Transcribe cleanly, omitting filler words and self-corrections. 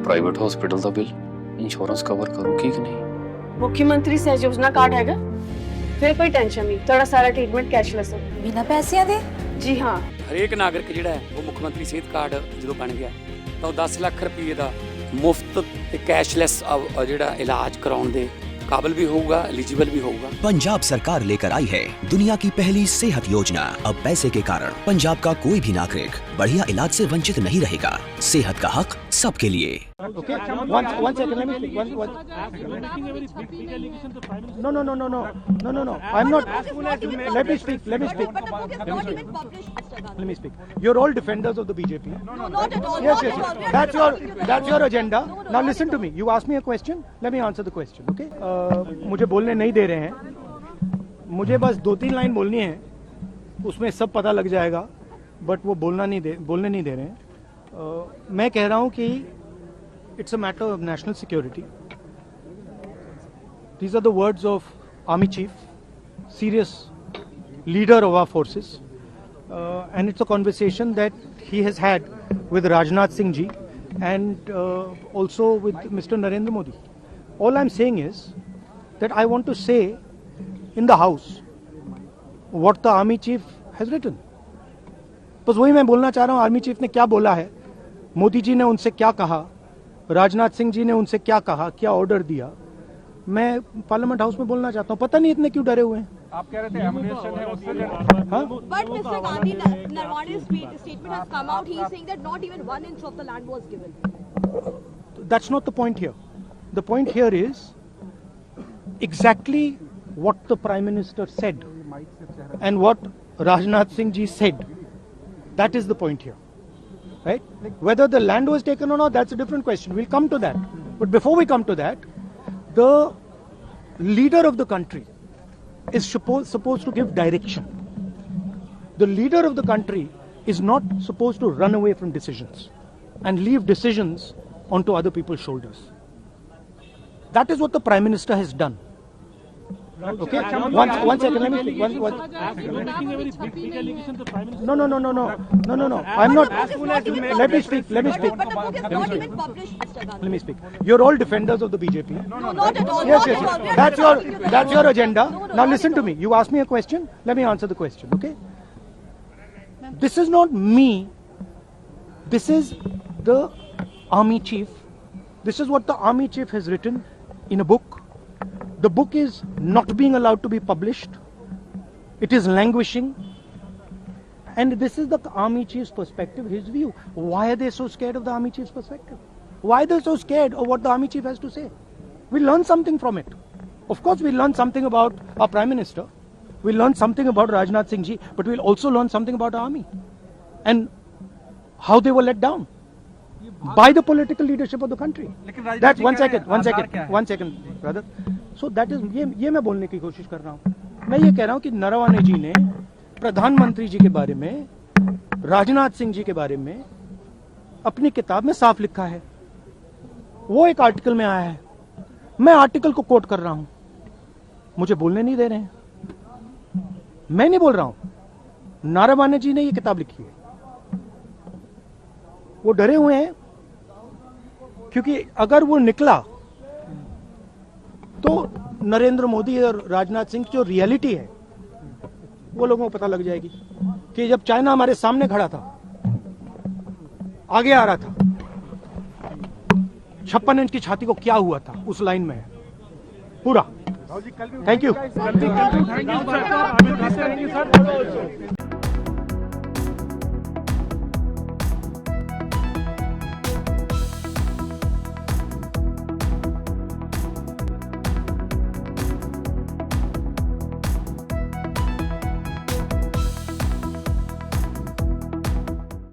Private hospital का bill insurance cover करूगी कि नहीं? मुख्यमंत्री सहज योजना कार्ड हैगा, फिर कोई टेंशन नहीं, थोड़ा सारा ट्रीटमेंट कैशलेस है। बिना पैसिਆਂ ਦੇ? जी हाँ, ਹਰੇਕ ਨਾਗਰਿਕ ਜਿਹੜਾ ਹੈ ਉਹ ਮੁੱਖ ਮੰਤਰੀ ਸਿਹਤ ਕਾਰਡ ਜਦੋਂ ਬਣ ਗਿਆ ਤਾਂ ਉਹ 10 ਲੱਖ ਰੁਪਏ ਦਾ ਮੁਫਤ ਤੇ ਕੈਸ਼ਲੈਸ ਜਿਹੜਾ ਇਲਾਜ ਕਰਾਉਣ ਦੇ काबिल भी होगा, एलिजिबल भी होगा। पंजाब सरकार लेकर आई है दुनिया की पहली सेहत योजना। अब पैसे के कारण पंजाब का कोई भी नागरिक बढ़िया इलाज से वंचित नहीं रहेगा। सेहत का हक सबके लिए। Okay, one second, let me speak. No. I'm not. Let me speak. Let me speak. You're all defenders of the BJP. No, not at all. Yes. That's your agenda. Now listen to me. You asked me a question. Let me answer the question. Okay? मुझे बोलने नहीं दे रहे हैं। मुझे बस 2-3 line बोलनी है, उसमें सब पता लग जाएगा, बट वो बोलने नहीं दे रहे हैं। मैं कह रहा हूं कि it's a matter of national security. These are the words of Army Chief, serious leader of our forces, and it's a conversation that he has had with Rajnath Singh ji and also with Mr. Narendra Modi. All I'm saying is that I want to say in the House what the Army Chief has written. बस वही मैं बोलना चाह रहा हूँ, army chief ने क्या बोला है, मोदी जी ने उनसे क्या कहा, राजनाथ सिंह जी ने उनसे क्या कहा, क्या ऑर्डर दिया, मैं पार्लियामेंट हाउस में बोलना चाहता हूँ। पता नहीं इतने क्यों डरे हुए हैं। आप कह रहे थे एमुनेशन है उससे। हाँ? But Mr. Gandhi, Narwane's statement has come out. He is saying that not even 1 inch of the land was given. That's not the point here. The point here is exactly what the Prime Minister said and what Rajnath Singh ji said. That is the point here. Right? Whether the land was taken or not, that's a different question. We'll come to that. But before we come to that, the leader of the country is supposed to give direction. The leader of the country is not supposed to run away from decisions and leave decisions onto other people's shoulders. That is what the Prime Minister has done. Okay? One second, let me speak. No. I'm not. Let me speak. But the book is not even published, Mr. Gandhi. Let me speak. You're all defenders of the BJP. No, not at all. Yes. That's your agenda. Now listen to me. You asked me a question. Let me answer the question. Okay? This is not me. This is the Army Chief. This is what the Army Chief has written in a book. The book is not being allowed to be published. It is languishing. And this is the Army Chief's perspective, his view. Why are they so scared of the Army Chief's perspective? Why are they so scared of what the Army Chief has to say? We learn something from it. Of course, we learn something about our Prime Minister. We learn something about Rajnath Singh ji, but we'll also learn something about our army and how they were let down by the political leadership of the country. That's one second, brother. So that is ये मैं बोलने की कोशिश कर रहा हूँ। मैं ये कह रहा हूँ कि नरवाने जी ने प्रधानमंत्री जी के बारे में, राजनाथ सिंह जी के बारे में अपनी किताब में साफ लिखा है। वो एक आर्टिकल में आया है, मैं आर्टिकल को कोट कर रहा हूं। मुझे बोलने नहीं दे रहे हैं। मैं नहीं बोल रहा हूं, नारावाने जी ने ये किताब लिखी है। वो डरे हुए हैं क्योंकि अगर वो निकला तो नरेंद्र मोदी और राजनाथ सिंह की जो रियलिटी है वो लोगों को पता लग जाएगी कि जब चाइना हमारे सामने खड़ा था, आगे आ रहा था, 56 इंच की छाती को क्या हुआ था उस लाइन में है पूरा। Thank you.